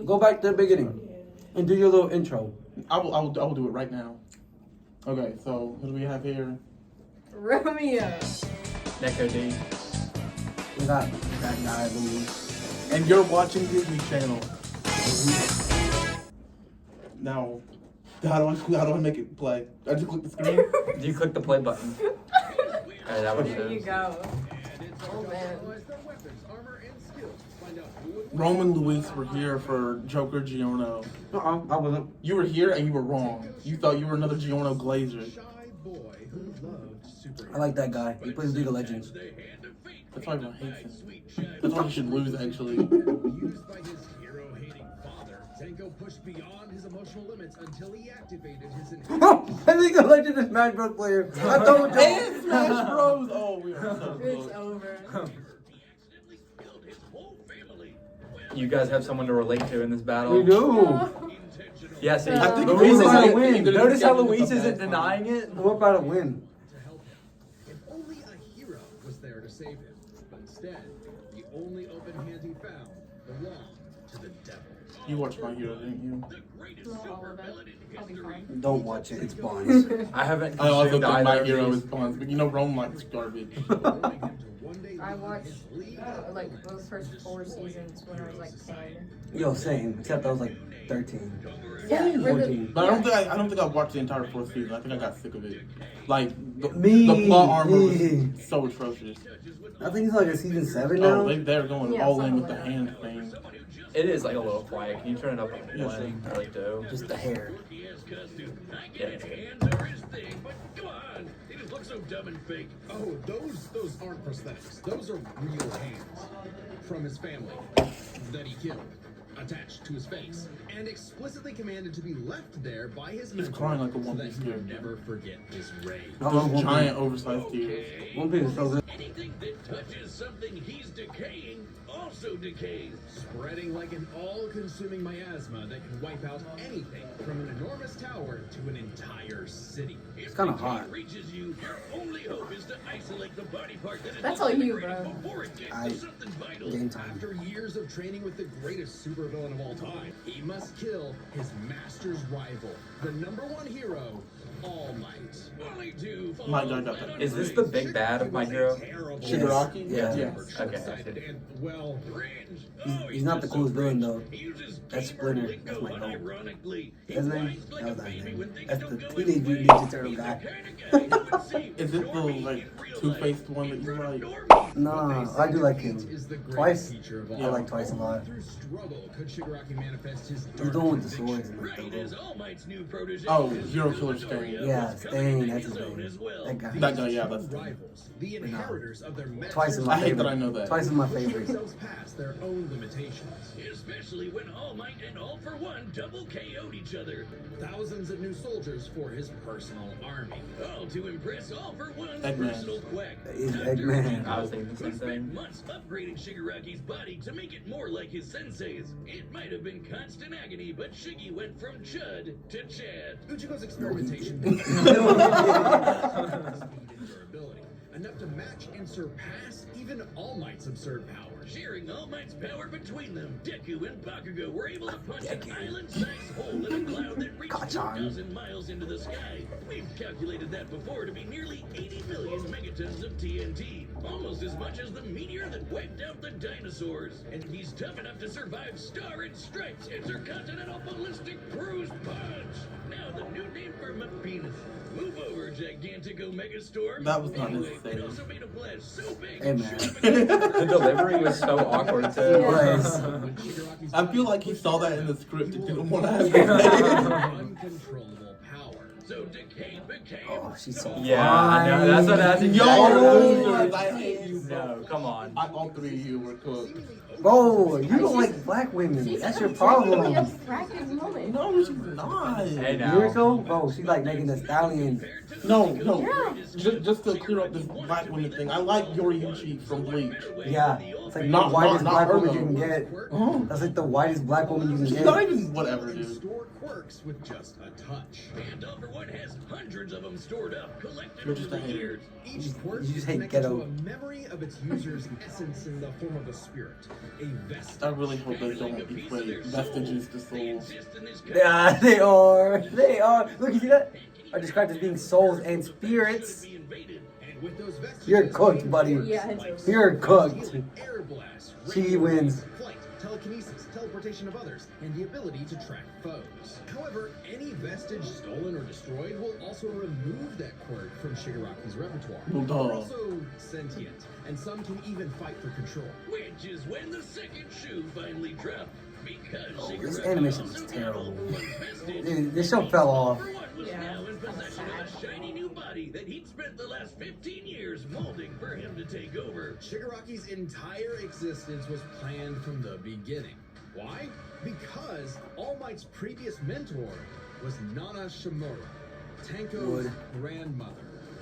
Go back to the beginning and do your little intro. I will do it right now. Okay, so what do we have here? Romeo. Neko D. We got that guy, Luis. And you're watching Disney Channel. Now, how do I make it play? I just click the screen. Do you click the play button? Alright, that one There you shows. go. Oh man. Romeo and Luis were here for Joker Giorno. I wasn't. You were here and you were wrong. You thought you were another Giorno Glazer. I like that guy. He plays League of Legends. That's why everyone hates him. That's why he should lose, actually. Used by his hero-hating father, Tango pushed beyond his emotional limits until he activated his I League of Legends is Smash Bros. Player. I told you. And Smash Bros. Oh, we are so It's close. over. You guys have someone to relate to in this battle. We do. Yeah, see, I think Luis we're is gonna like, win. notice how Luis isn't denying it? We're about to win. to help him. If only a hero was there to save him. But instead, the only open hand he found belonged to the devil. You watched My Hero, didn't you? Not all of it. I'll be fine. Don't watch it. It's Bonds. I haven't I also consumed think My either of Hero these. is fun, but you know Rome likes garbage. Allowing him to one day I lead watched his league. like those first 4 seasons when I was like 10. Yo, same. Except I was like 13. Yeah, we're the- 14. But I don't think I watched the entire 4th season. I think I got sick of it. Like the plot armor was so atrocious. I think it's like a season 7 now. Oh, they're going Yeah, all in something with the like that. hand thing. It is like a little quiet. Can you turn it up on Yes, one? I like to. Just the hair. Yeah, it's good. Oh, those aren't prosthetics. Those are real hands from his family that he killed, attached to his face, and explicitly commanded to be left there by his mentor crying like a so One that Piece he would character. never forget his rage. I love Those One giant Piece. oversized tears. One Piece is so good. Anything that touches something he's decaying also decays. Spreading like an all-consuming miasma that can wipe out anything from an enormous tower to an entire city. If kinda decay hot. reaches you, your only hope is to isolate the body part that is That's all you, disintegrating bro. before it gets I- to something vital. Game time. After years of training with the greatest supervillain of all time, he must kill his master's rival, the #1 hero, All Might. Only to fall My God, flat got that. on Is this his the big bad of My Hero? Shigaraki? Yeah. Yes. Okay, I see. And, well, friends. He's not the coolest villain though. He uses That's gamer Splinter. lingo That's my goal. unironically. He His name? whines like That a was that baby name. when things That's don't the go Teenage his Mutant way. Ninja Turtle He's the guy. kind of guy who would seem Is it the normie like in real two-faced life. one that you like? No, I do like him. is the greatest Twice. teacher of all. I like Twice a lot. Through struggle could Shigaraki manifest his He's the one with the conviction. swords and like Right the as little. All Might's new protege. Oh, his Hero true Killer story Stain. of Yeah, what's coming Stain. into That's his his own name. as well. That guy. That guy, yeah, that's the Rivals, the inheritors of their Twice is masters, my I hate favorite. that I know that. Twice is my push favorite. themselves past their own limitations. Especially when All Might and All for One double KO'd each other. Thousands of new soldiers for his personal army. All to impress All for One's Eggman. personal quack. He's Eggman. I was thinking the Who same spent thing. months upgrading Shigaraki's body to make it more like his sensei's. It might have been constant agony, but Shiggy went from Chud to Chad. Uchigo's experimentation durability, enough to match and surpass even All Might's absurd power. Sharing All Might's power between them, Deku and Bakugo were able to punch an Deku. island-sized hole in a cloud that reached Kachan. 2,000 miles into the sky. We've calculated that before to be nearly 80 million megatons of TNT, almost as much as the meteor that wiped out the dinosaurs. And he's tough enough to survive Star and Stripes Intercontinental Ballistic Cruise Punch. Now the new name for my penis. Move over, gigantic Omega Storm. That was not Anyway, necessary. they also made a blast so big. Hey, man. The delivery was so awkward too. Yes. When Shigaraki's I feel like he saw that in the script and didn't want to have it. uncontrollable power. So Decay became. Oh, she's so Yeah, I know. That's what that's Yo, exactly. losers, I hate you, bro. No, come on. All three of you were cooked. Bro, you don't like black women. She's That's your genuinely problem. a cracking woman. No, she's not. Hey now. Miracle? Bro, she's like making the stallion. No. Yeah. Just to clear up this black women thing, I like Yoriyuchi from Bleach. Yeah. It's like Not- the whitest not black her, woman you can though. get. Oh. That's like the whitest black woman you can She's get. not even whatever, And dude. store quirks with just a touch. And All For One has hundreds of them stored up, collected You're just over a the hater. years. Each quirk you is just hate connected ghetto. to a memory of its user's essence in the form of a spirit, a vestige. I really hope they don't equate vestiges to They souls. exist in this Yeah, they are. They are. Look, you see that? Are described as being souls and spirits. be invaded. And with those vestiges, You're cooked, buddy. Yeah, it's over. You're cooked. Air blast, She radio wins. flight, telekinesis, teleportation of others, and the ability to track foes. However, any vestige stolen or destroyed will also remove that quirk from Shigaraki's repertoire. Well, duh. They're also sentient, and some can even fight for control. Which is when the second shoe finally dropped. Because This Shigaraki animation also is got terrible. All For One vestige. Dude, this show fell off. All For One was Yeah, now in it's kinda possession of a sad. shiny new body that he'd spent the last 15 years molding for him to take over. Shigaraki's entire existence was planned from the beginning. Why? Because All Might's previous mentor was Nana Shimura, Tanko's Wood. grandmother.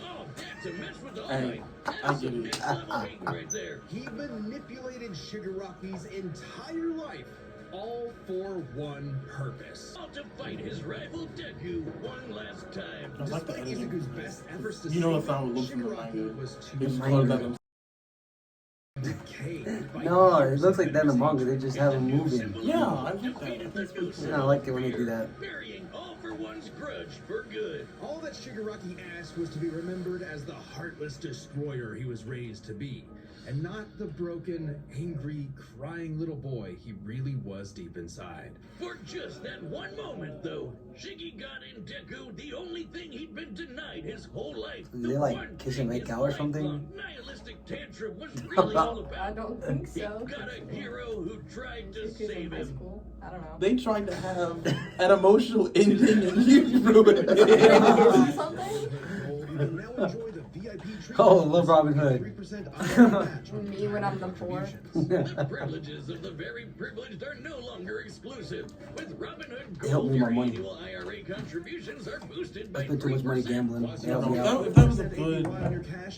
Oh, that's a mess with All Hey, Might. I That's get some it. next level hating right there. He manipulated Shigaraki's entire life, all for one purpose. All to fight his rival Deku one last time. I like the Despite editing. Izuku's best efforts to You know save that's how it him, looks in the Shigaraki manga. was They too just Manga. colored that in. decayed by No, years it looks like of that in the medicine. manga. They just have him moving. Yeah, I like that. I think it's pretty cool. I like it when they do that. Burying All For One's grudge for good. All that Shigaraki asked was to be remembered as the heartless destroyer he was raised to be, and not the broken, angry, crying little boy he really was deep inside. For just that one moment, though, Shiggy got in Deku the only thing he'd been denied his whole life. Did they, The like, one kiss and thing make his out or something? lifelong nihilistic tantrum was really all about. I don't think He so. got a hero who tried to Because in save high him. school. I don't know. They tried to have an emotional ending and you ruined Kiss or it. something? You can now enjoy the VIP treatment. Oh, love Robin Hood. 3% off match on Me when I'm the poor. contributions. The privileges of the very privileged are no longer exclusive. With Robinhood They help Gold, me with your my money. annual IRA contributions are boosted I by spent too much money 3%. gambling. Plus, They help me If out. that, if that was a good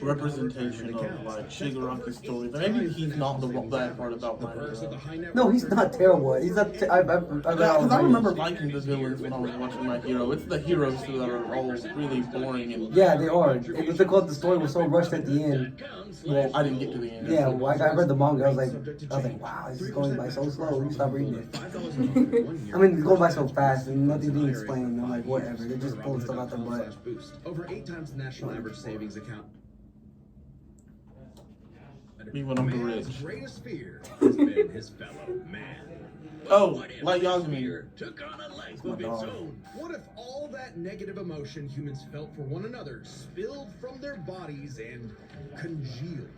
representation of like Shigaraki's story, then maybe he's not the bad part about my hero. No, he's not terrible. He's not. Because I remember liking the villains when I was watching My Hero. It's the heroes that are all really boring and Yeah, they are. It was because the story was so rushed at the end. well, I didn't get to the end. Yeah, well, I read the manga. I was like, wow, this is going by so slow. You stop reading it. I mean, it's going by so fast and nothing's being explained. I'm like, whatever. They're just pulling stuff out their butt. Over 8 times the national average savings account. Me when I'm the Man's rich. greatest fear has been his fellow man. Oh, What if like this Yasmin. fear took on a life my of its dog. own? What if all that negative emotion humans felt for one another spilled from their bodies and congealed,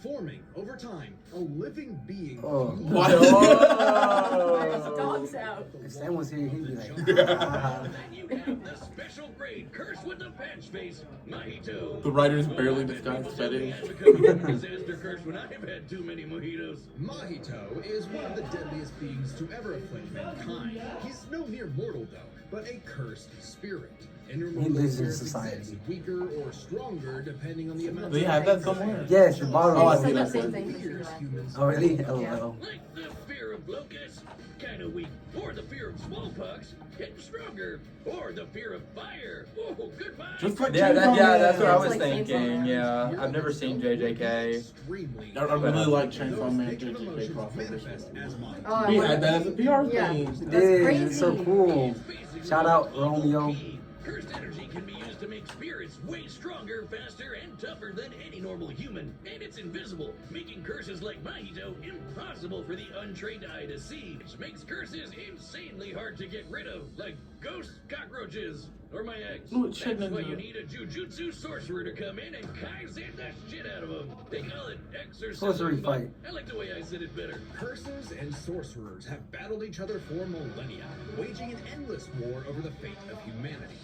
forming over time a living being? Oh. What? Where's the dog's out? If Sam was here, he'd be like, Then you have the special grade curse with the patch face, Mahito. The writers barely disguised fetish. Has become a disaster curse when I've had too many mojitos. Mahito is one of the deadliest beings to ever afflict mankind. He's no mere mortal, though, but a cursed spirit. Intermortal lives in spirits society. exist, weaker or stronger depending on the amount They of have that hate somewhere? they yes, the bottom. Oh, I It's see like the that same one. thing as fears you. humans. Oh, really? Yeah. LOL. Like the fear of locusts, kinda weak. Or the fear of smallpox, getting stronger. Or the fear of fire. Oh, goodbye. Just like Yeah, that's what I It's was like Chainsaw thinking. Man. Yeah, I've never seen JJK. Extremely I really like Chainsaw Those Man negative JJK emotions crossover. manifest as Mahito. Oh, I We wonder- had that as a PR Yeah. thing. That's Dude, it's so crazy. cool. Basically, Shout out the level Romeo. key. Cursed energy can be used to make spirits way stronger, faster, and tougher than any normal human. And it's invisible, making curses like Mahito impossible for the untrained eye to see, which makes curses insanely hard to get rid of, like ghosts, cockroaches, or my ex. Ooh, That's shit, why ninja. you need a jujutsu sorcerer to come in and kaizen the shit out of them. They call it exorcism, Sorcery but fight. I like the way I said it better. Curses and sorcerers have battled each other for millennia, waging an endless war over the fate of humanity.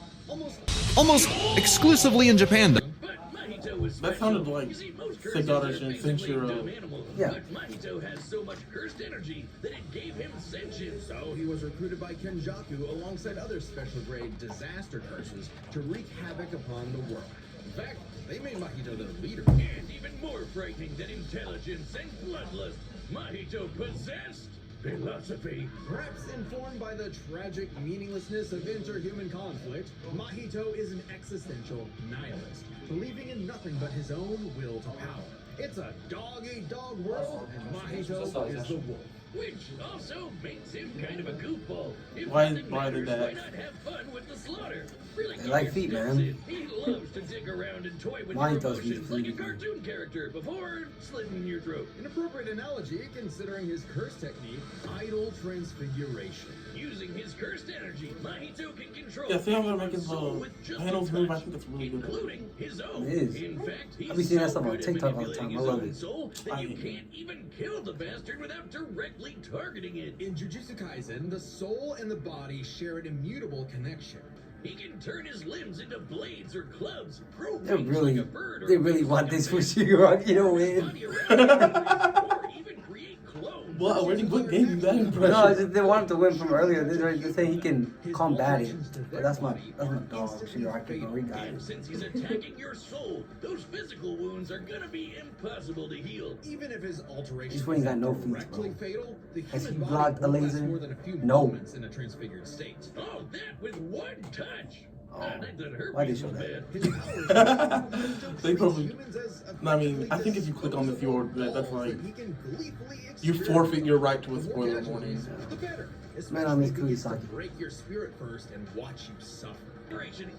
Almost exclusively in Japan. But Mahito was That special. sounded like You see, most curses Sagara are and basically Senshiro. dumb animals, Yeah. but Mahito has so much cursed energy that it gave him sentience. So he was recruited by Kenjaku alongside other special grade disaster curses to wreak havoc upon the world. In fact, they made Mahito their leader. And even more frightening than intelligence and bloodlust, Mahito possessed philosophy. Perhaps informed by the tragic meaninglessness of interhuman conflict, Mahito is an existential nihilist, believing in nothing but his own will to power. It's a dog-eat-dog world, and Mahito is the wolf. Which also makes him kind of a goofball. If Why nothing did matters, that? why not have fun with the slaughter? Really They like feet, man. He loves to dig around and toy with Mine your does emotions feet. like a cartoon character before slitting your throat. An appropriate analogy considering his curse technique, idol transfiguration. Using his cursed energy, Mahito can control Yeah, see how they're your making soul the with just panels a move? I touch, think that's really good. including his own. It is. In fact, he's I be seeing that so stuff on good at TikTok all the manipulating time. I his love own it. soul that I you hate it. can't even kill the bastard without directly targeting it. In Jujutsu Kaisen, the soul and the body share an immutable connection. He can turn his limbs into blades or clubs, grow They wings really, like a bird or they really leap want like a this for fish, Shigaraki to wrap his win. body around him, or even create clones. What? What gave you that impression? No, I just, they want him to win from earlier. They're saying he can combat it. But that's my dog, Shigaraki, bro. He got And it. since he's attacking your soul, those physical wounds are gonna be impossible to heal. Even if his alteration This one ain't got no isn't feet, directly bro. fatal, the Has human he body blocked a won't last laser? more than a few No. moments in a transfigured state. Oh, that with one touch. Oh, I thought why they herpes show was that? bad. His powers They probably. humans as No, I mean, I think if you click on this, that's like you forfeit your right to a spoiler warning. The better. Man, I miss Especially if you Kugisaki. break your spirit first and watch you suffer.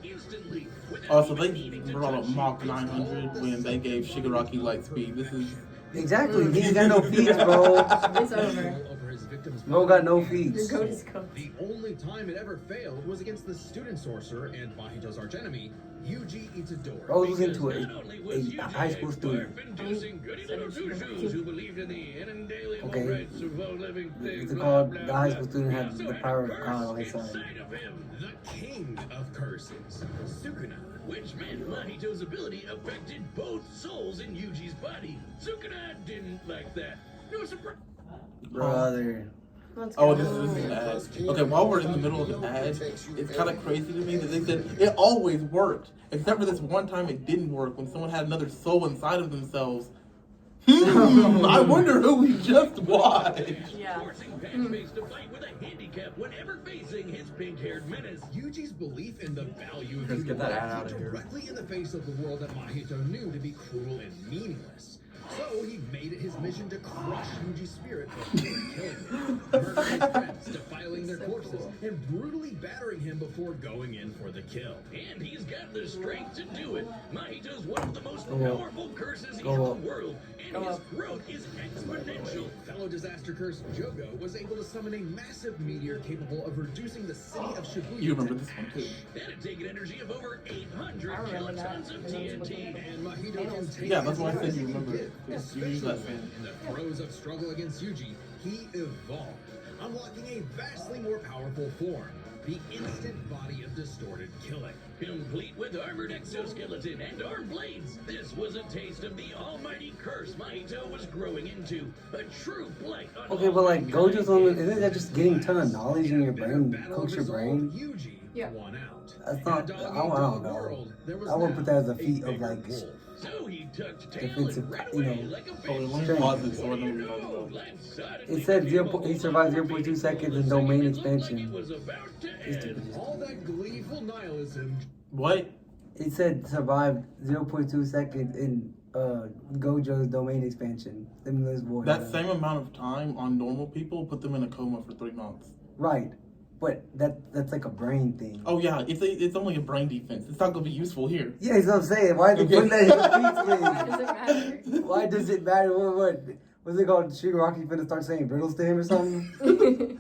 Instantly, Oh, so they brought up Mach 900 when they gave Shigaraki light speed. This is Exactly. He ain't got no feet, bro. It's over. Over his victim's Bro got no feet. Your goat is cooked. The only time it ever failed was against the student sorcerer and Mahito's archenemy, Yuji Itadori. Bro was into not only was a high school student. barf-inducing goody little two-shoes who believed in the inalienable Okay. rights of all living things. It's blah, called blah, the high blah. school student He had also the had power a of God on his curse side. inside of him, The king of curses, Sukuna. which meant Mahito's ability affected both souls in Yuji's body. Sukuna didn't like that. No surprise. Brother. Let's oh, go. this is an ad. Okay, while we're in the middle of an ad, it's kind of crazy to me that they said it always worked, except for this one time it didn't work when someone had another soul inside of themselves. I wonder who we just watched. Yeah. Forcing Patchface to fight with a handicap whenever facing his pink-haired menace. Yuji's belief in the value of Let's human get that life ad out stood of here. directly in the face of the world that Mahito knew to be cruel and meaningless. So he made it his mission to crush Yuji's spirit before killing him, murdering his friends, defiling their corpses, and brutally battering him before going in for the kill. And he's got the strength to do it. Mahito's one of the most Go up. powerful curses in Go the up. world, and Go his up. growth is exponential. Fellow disaster curse Jogo was able to summon a massive meteor capable of reducing the city of Shibuya. You remember to this one too? That'd take an energy of over 800 I remember that. kilotons of TNT. And Mahito can take Yeah, that's his why I said life you as he remember did, it. You especially use that when, thing. in the throes of struggle against Yuji, he evolved, unlocking a vastly more powerful form, the instant body of distorted killing. Complete with armored exoskeleton and arm blades, this was a taste of the almighty curse Mahito was growing into. A true blight on Okay, all but like mankind. Gojo's only isn't that just getting a ton of knowledge in your brain, Battle cooks your resolved, brain? Yuji Yeah. won out. That's not. In a I don't dog-eat-dog know. world, there was I wouldn't now put that as a a feat of bigger like. wolf. So he tucked tail Defensive, and ran you know, away like a Oh, fish. let me Strength. pause it so I What do know you what you're talking know? about. Life suddenly It said became 0. a He survived whole 0.2 lot seconds more in the domain second it looked like expansion. it was about to It's end. stupid. All that gleeful nihilism. What? It said survived 0.2 seconds in Gojo's domain expansion. Limitless void. That same amount of time on normal people put them in a coma for 3 months. Right, but that's like a brain thing. Oh yeah, it's only a brain defense. It's not gonna be useful here. Yeah, that's what I'm saying. Why they putting that in the Why feet does it matter? please? Why does it matter? What? What's it called? Shigaraki finna start saying riddles to him or something?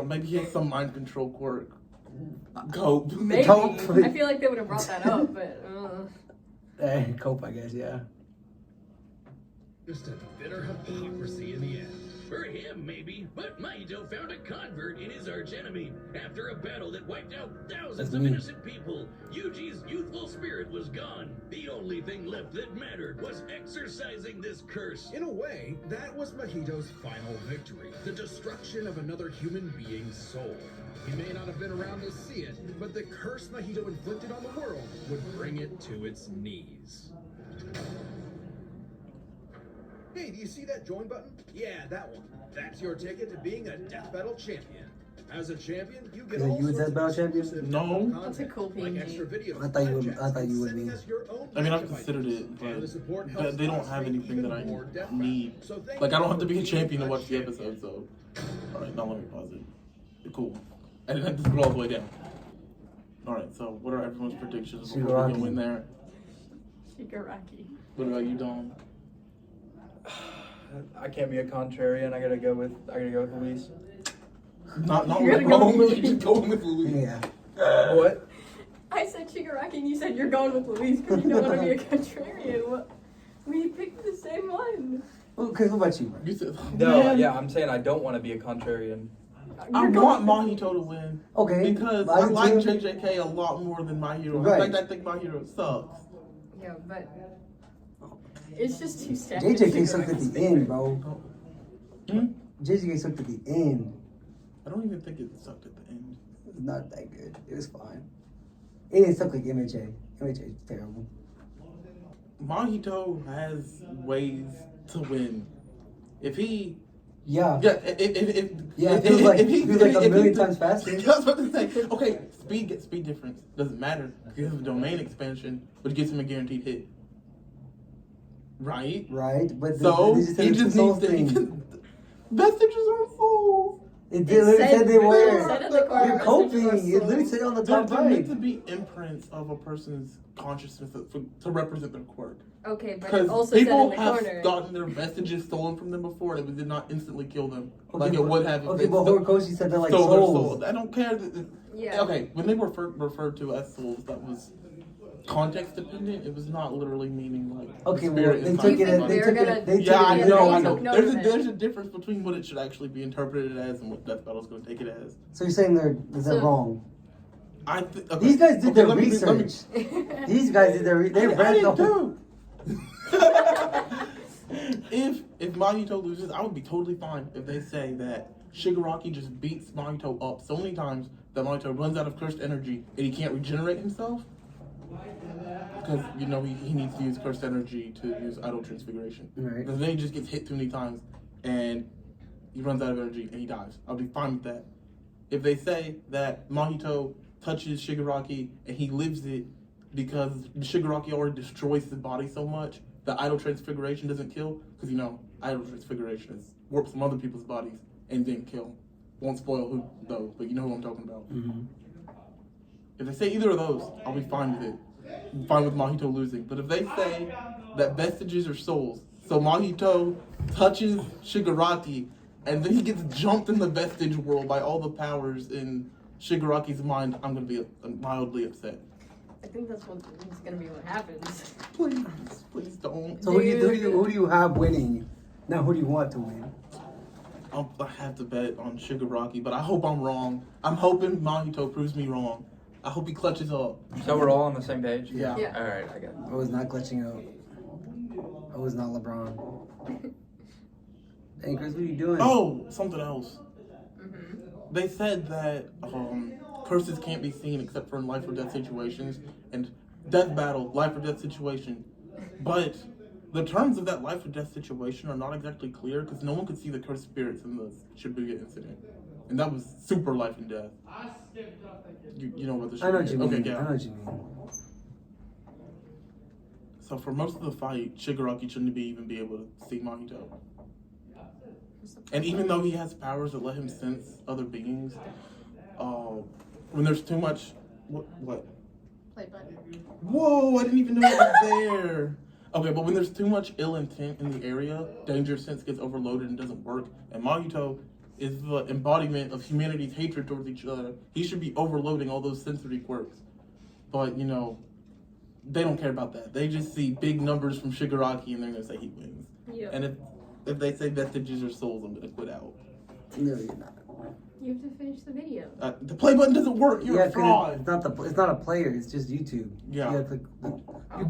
Maybe he has some mind control quirk. Cope. Maybe. Don't. I feel like they would have brought that up, but Cope, I guess, yeah. Just a bitter hypocrisy in the end. For him, maybe, but Mahito found a convert in his archenemy. After a battle that wiped out thousands That's of me. innocent people, Yuji's youthful spirit was gone. The only thing left that mattered was exorcising this curse. In a way, that was Mahito's final victory, the destruction of another human being's soul. He may not have been around to see it, but the curse Mahito inflicted on the world would bring it to its knees. Hey, do you see that join button? Yeah, that one. That's your ticket to being a Death Battle champion. As a champion, you get Is it all you a sorts Death of Battle champion? exclusive No. content, That's a cool like PNG. extra videos, I thought you would- live chats, I thought you and would sending be. us your own I mean, I've matchup considered ideas. it, And the support but helps they don't us have create anything even that more I Death need. Battles. So thank Like, I you don't have to for be a being champion to a watch the champion. episode, so. Alright, now let me pause it. Cool. I didn't have to scroll all the way down. Alright, so what are everyone's predictions before we Shigaraki. go in there? Shigaraki. What about you, Dom? I can't be a contrarian. I gotta go with Luis. Not You're with gonna go with Luis, Luis. just going with Luis. Yeah. What? I said Shigaraki and you said you're going with Luis because you don't want to be a contrarian. What? We picked the same one. Okay, what about you, bro? You said, No, man, yeah, I'm saying I don't want to be a contrarian. I You're want going- Mahito to win. Okay. Because I I do like too. JJK a lot more than My Hero. Right. In fact, I think My Hero sucks. Yeah, but it's just too sad. JJK sucked at the end, bro. Hmm? JJK sucked at the end. I don't even think it sucked at the end. It was not that good. It was fine. It didn't suck like MHA. MHA is terrible. Mahito has ways to win. If he, Yeah. yeah, if Yeah, it feels like, if he- it feels like a if he- million times faster. I was about to say, okay, speed difference doesn't matter because of domain expansion, which gives him a guaranteed hit. Right? Right? But So they just said he it's a just soul needs to. thing. Vestiges are souls. It literally said they it were. said in the corner, You're messages coping. are It literally souls. said on the They're top meant right. to be imprints of a person's consciousness to represent their quirk. Okay, but it Because also said in people the have corner. gotten their vestiges stolen from them before, and it did not instantly kill them Okay, like it but- would have. If Okay, they but stole Horikoshi said they're like their souls. soul. I don't care. Yeah. Okay, when they were referred to as souls, that was context dependent. It was not literally meaning like. Okay, the well, spirit they inside took it. somebody. They They're took gonna- it. They Yeah, I took it. know, they I know. took note of it. There's a difference between what it should actually be interpreted as and what Death Battle's going to take it as. So you're saying they're wrong? Okay, These guys did their let me- research. These guys did their. They read the whole. If Mahito loses, I would be totally fine if they say that Shigaraki just beats Mahito up so many times that Mahito runs out of cursed energy and he can't regenerate himself. Because, you know, he needs to use cursed energy to use idle transfiguration. Right. Because then he just gets hit too many times and he runs out of energy and he dies. I'll be fine with that. If they say that Mahito touches Shigaraki and he lives it because Shigaraki already destroys his body so much that idle transfiguration doesn't kill, because you know, idle transfiguration is warp some other people's bodies and then kill. Won't spoil who though, but you know who I'm talking about. Mm-hmm. If they say either of those, I'll be fine with it. I'm fine with Mahito losing. But if they say that vestiges are souls, so Mahito touches Shigaraki and then he gets jumped in the vestige world by all the powers in Shigaraki's mind, I'm gonna be mildly upset. I think that's gonna be what happens. Please don't. So who do you have winning? Now who do you want to win? I have to bet on Shigaraki, but I hope I'm wrong. I'm hoping Mahito proves me wrong. I hope he clutches up. So we're all on the same page? Yeah. Yeah. All right, I got it. I was not clutching out. I was not LeBron. Hey Chris, what are you doing? Oh, something else. Mm-hmm. They said that curses can't be seen except for in life or death situations, and death battle, life or death situation. But the terms of that life or death situation are not exactly clear because no one could see the cursed spirits in the Shibuya incident, and that was super life and death. You know what the Shibuya? I know what you mean. Okay, yeah. I know what you mean. So for most of the fight, Shigaraki shouldn't even be able to see Mahito. And even though he has powers that let him sense other beings, when there's too much, what? Play button. Whoa! I didn't even know it was there. Okay, but when there's too much ill intent in the area, danger sense gets overloaded and doesn't work. And Mahito is the embodiment of humanity's hatred towards each other. He should be overloading all those sensory quirks. But you know, they don't care about that. They just see big numbers from Shigaraki and they're gonna say he wins. Yeah. And if they say vestiges are souls, I'm gonna quit out. No, you're not. You have to finish the video. The play button doesn't work. You're a 'cause fraud. it's not a player. It's just YouTube. Yeah. You have to,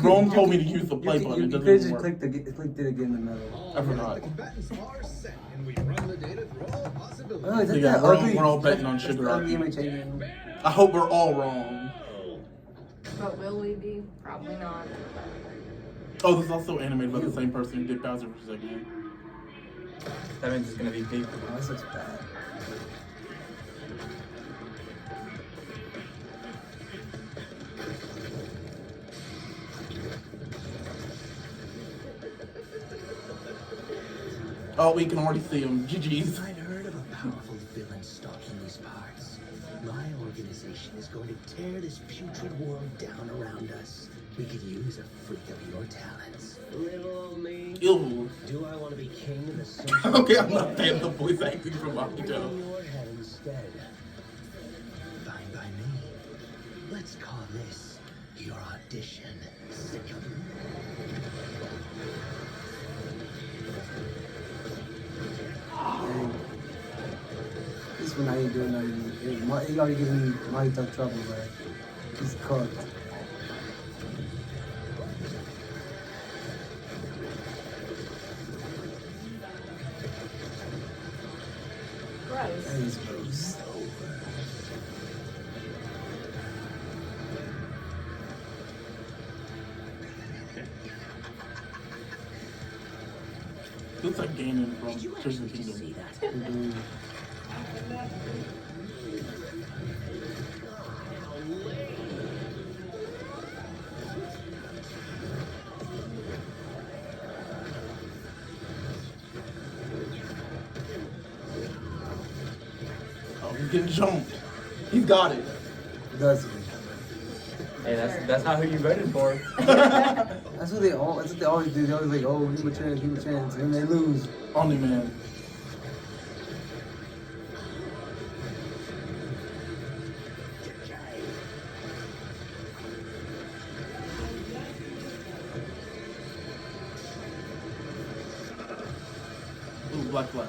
Rome told me to use the play button. You It could doesn't have just work. clicked it again in the middle. I forgot. The combatants are set, and we run the data through all possibilities. Oh, is that Yeah, that we're all- ugly? we're all betting on That's the Shigaraki. ugly image again. I hope we're all wrong. But will we be? Probably not. Oh, this is also animated by the same person who did Bowser vs. Eggman. That means it's gonna be peak. Oh, this looks bad. Oh, we can already see him. GG's. I'd heard of a powerful villain stalking these parts. My organization is going to tear this putrid world down around us. We could use a freak of your talents. Little old me. Ew. Do I want to be king of the social? Okay, I'm not fan of the voice acting from Mahito. In your head instead. Fine by me. Let's call this your audition. Dang. This one I ain't doing nothing. He already giving me Mahito trouble, bro. He's cooked. Gross. That is gross. Looks like Ganon from Tears of the See Kingdom. that? Mhm. Oh, he's getting jumped. He's got it. Does he? Hey, that's not who you voted for. That's what they always do. They always like, oh, give him a chance, and they lose. Only man. Ooh, Black Flash.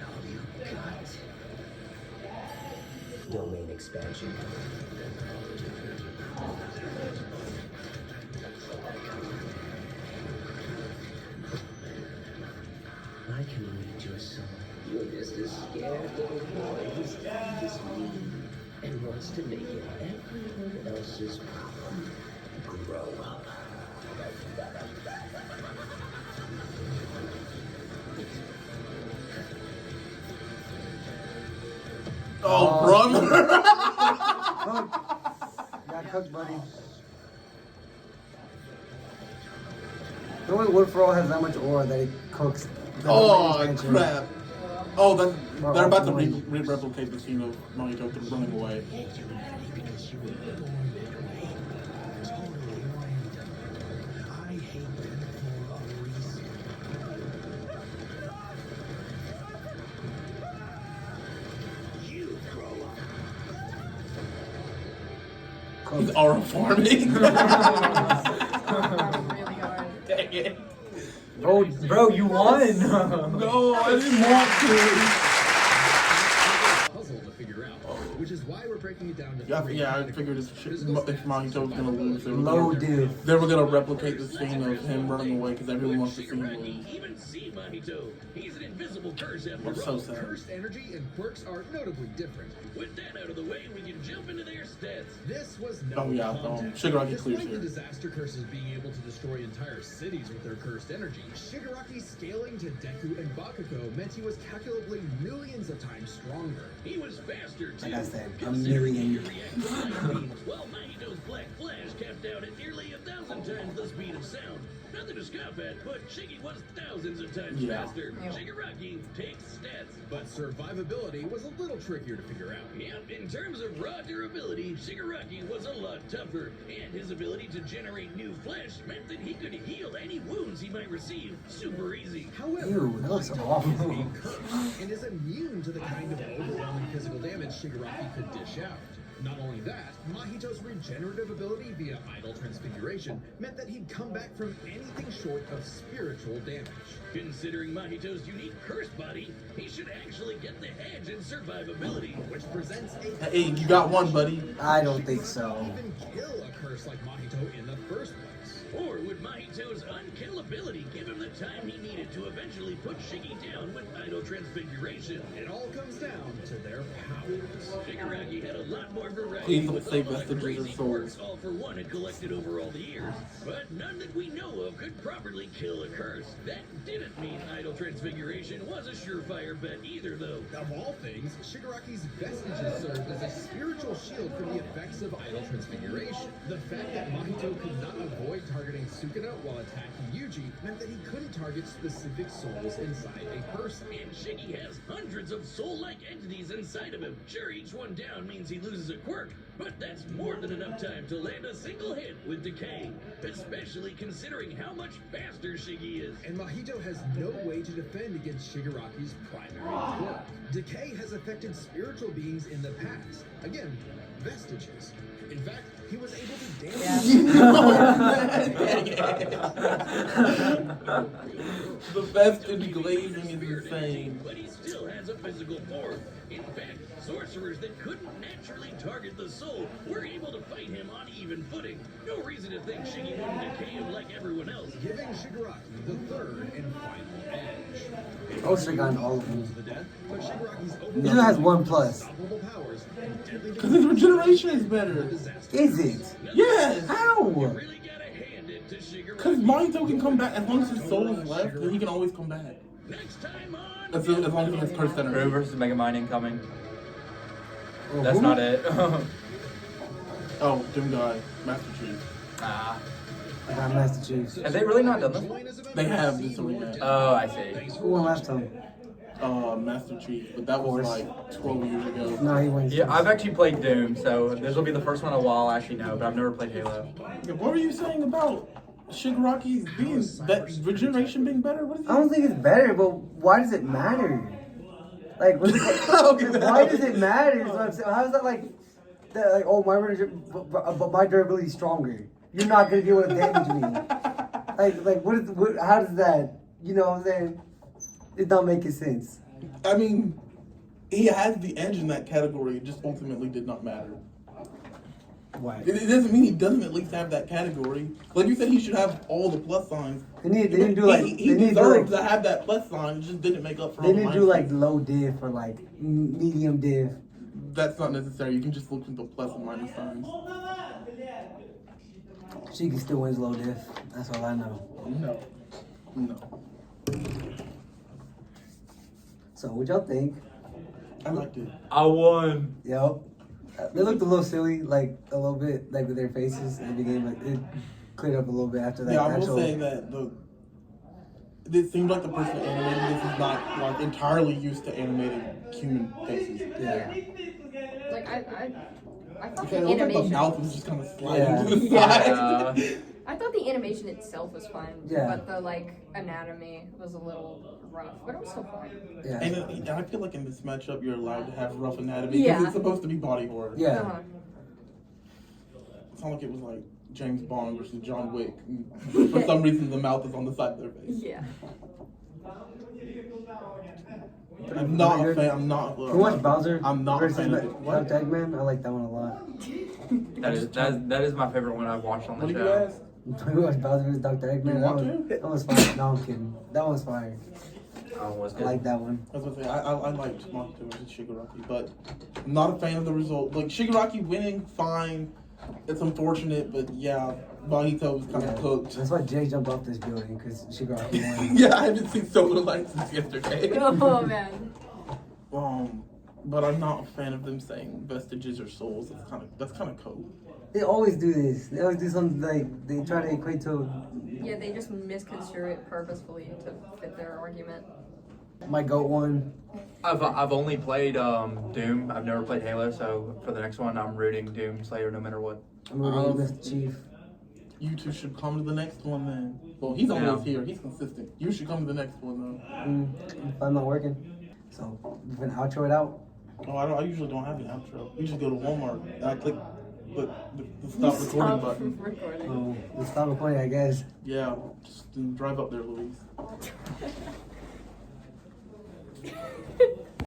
All you got. Domain expansion. I can read your soul. You're just a scared little boy who's this mean and wants to make it everyone else's problem. Grow up. Oh, brother! Got cooked, buddy. The only Wood for All has that much aura that it cooks. the Oh, expansion. crap. Oh, they're about to replicate the scene of Mahito running away. Because you were born that way. Totally random. I hate them for a reason. You grow up. He's Cooked. aura farming. Really hard. Dang it. Bro, you won. No, I didn't want to. Puzzle to figure out, which is why we're breaking it down to Yeah, I figured if Mahito was gonna lose, Loaded. they were gonna replicate the scene of him running away because everyone wants to see him lose. Shigaraki even see Mahito. He's an invisible curse after That's all. so sad. Cursed energy and quirks are notably different. With that out of the way, we can jump into their stats. This was no Oh, yeah, contest. Shigaraki clears Despite here. the disaster curses being able to destroy entire cities with their cursed energy, Shigaraki scaling to Deku and Bakugo meant he was calculably millions of times stronger. He was faster too. Like I said, a considering million. he reacted to light speed, while Mahito's Black Flash capped out at nearly 1,000 times the speed of sound. Nothing to scoff at, but Shiggy was thousands of times Yeah. faster. Shigaraki takes stats. But survivability was a little trickier to figure out. Yep, in terms of raw durability, Shigaraki was a lot tougher, and his ability to generate new flesh meant that he could heal any wounds he might receive super easy. However, Ew, that looks Mahito awful. is being cursed and is immune to the kind of overwhelming physical damage Shigaraki could dish out. Not only that, Mahito's regenerative ability via idol transfiguration meant that he'd come back from anything short of spiritual damage. Considering Mahito's unique curse body, he should actually get the edge in survivability. Which presents a Hey, you got one, buddy. I don't think so. even kill a curse like Mahito in the first place. Or would Mahito's unkillability give him the time he needed to eventually put Shiggy down with idol transfiguration? It all comes down to their powers. Shigaraki had a lot more variety Please don't with say all the vestiges crazy of souls. quirks all for one had collected over all the years. But none that we know of could properly kill a curse. That didn't mean idol transfiguration was a surefire bet either, though. Of all things, Shigaraki's vestiges served as a spiritual shield from the effects of idol transfiguration. The fact that Mahito could not avoid targeting Sukuna while attacking Yuji meant that he couldn't target specific souls inside a person. And Shiggy has hundreds of soul-like entities inside of him. Sure, each one down means he loses a quirk, but that's more than enough time to land a single hit with Decay, especially considering how much faster Shiggy is. And Mahito has no way to defend against Shigaraki's primary quirk. Decay has affected spiritual beings in the past. Again, vestiges. In fact, he was able to The vestige glazing is insane. But he still has a physical form. In fact, sorcerers that couldn't naturally target the soul were able to fight him on even footing. No reason to think Shiggy wouldn't decay him like everyone else. giving Shigaraki the third and final edge. Oh, should have gotten all of them. To the death, but Shigaraki's He still has 1 plus. unstoppable powers and deadly Because his regeneration is better. disaster. Is it? Yes! How? Really gotta hand it to Because Shigaraki. Mahito can come back. As long as his soul is left, then he can always come back. Next time on... As long as he has curse Crew center. versus Megamind incoming. Oh, That's who? not it. Oh, Doom Guy. Master Chief. Ah. I got Master Chief. Have they really not done this? Join us about They have see this more arena. Oh, I see. Who won last time? Master Chief. But that was like 12 years ago. No, he wins. Yeah, I've actually played Doom, so this will be the first one in a while I actually know, but I've never played Halo. What were you saying about Shigaraki's being that regeneration being better? What is I don't think it's better, but why does it matter? Like, what's Okay, why does it matter? Is what I'm saying. How is that like? That, like, oh, but my durability is stronger. You're not gonna be able to damage me. Like, what? How does that? You know what I'm saying? It's not making sense. I mean, he has the edge in that category. It just ultimately did not matter. Why? It doesn't mean he doesn't at least have that category. Like you said, he should have all the plus signs. They need to do like he they need to do deserves like to have that plus sign. It just didn't make up for they all need the to do like minuses. low div or like medium div. That's not necessary. You can just look at the plus and minus signs. She can still wins low div. That's all I know. No. So what y'all think? I liked it. I won. Yep. They looked a little silly, like a little bit, like with their faces in the beginning. Like it cleared up a little bit after that. Yeah, I will actual, say that it seems like the person animating this is not like entirely used to animating human faces. Yeah. Like I thought Okay, the it looked like the animation. mouth was just kind of sliding Yeah. to the Yeah. side. I thought the animation itself was fine, Yeah. but the like anatomy was a little rough, but it was still fine. Yeah. And I feel like in this matchup, you're allowed to have rough anatomy because Yeah. it's supposed to be body horror. Yeah. Uh-huh. It's not like it was like James Bond versus John Wick. For some reason, the mouth is on the side of their face. Yeah. I'm not a fan. I'm not. You watch Bowser I'm not a versus fan of it. What? Dr. Eggman? I like that one a lot. That is my favorite one I've watched on the What did you show. ask? You watch Bowser versus Dr. Eggman? You want to? That was fire. No, I'm kidding. That one's fire. Was I good. like that one. I was gonna say I liked Mahito versus Shigaraki, but I'm not a fan of the result. Like Shigaraki winning, fine. It's unfortunate, but yeah, Mahito was kind of cooked. That's why Jay jumped off this building, because Shigaraki won. Yeah, I haven't seen Solar Light since yesterday. Oh man. But I'm not a fan of them saying vestiges or souls. That's kind of cool. They always do this. They always do something like, they try to equate to Yeah, they just misconstrue it purposefully to fit their argument. my GOAT one. I've only played Doom. I've never played Halo, so for the next one, I'm rooting Doom Slayer no matter what. I'm going to the Chief. You two should come to the next one then. Well, he's always here. He's consistent. You should come to the next one though. If I'm not working. So, we're going to outro it out. Oh, I usually don't have an outro. You just go to Walmart and I click the stop recording button. Recording. Oh, let's stop recording, I guess. Yeah, just drive up there, Louise.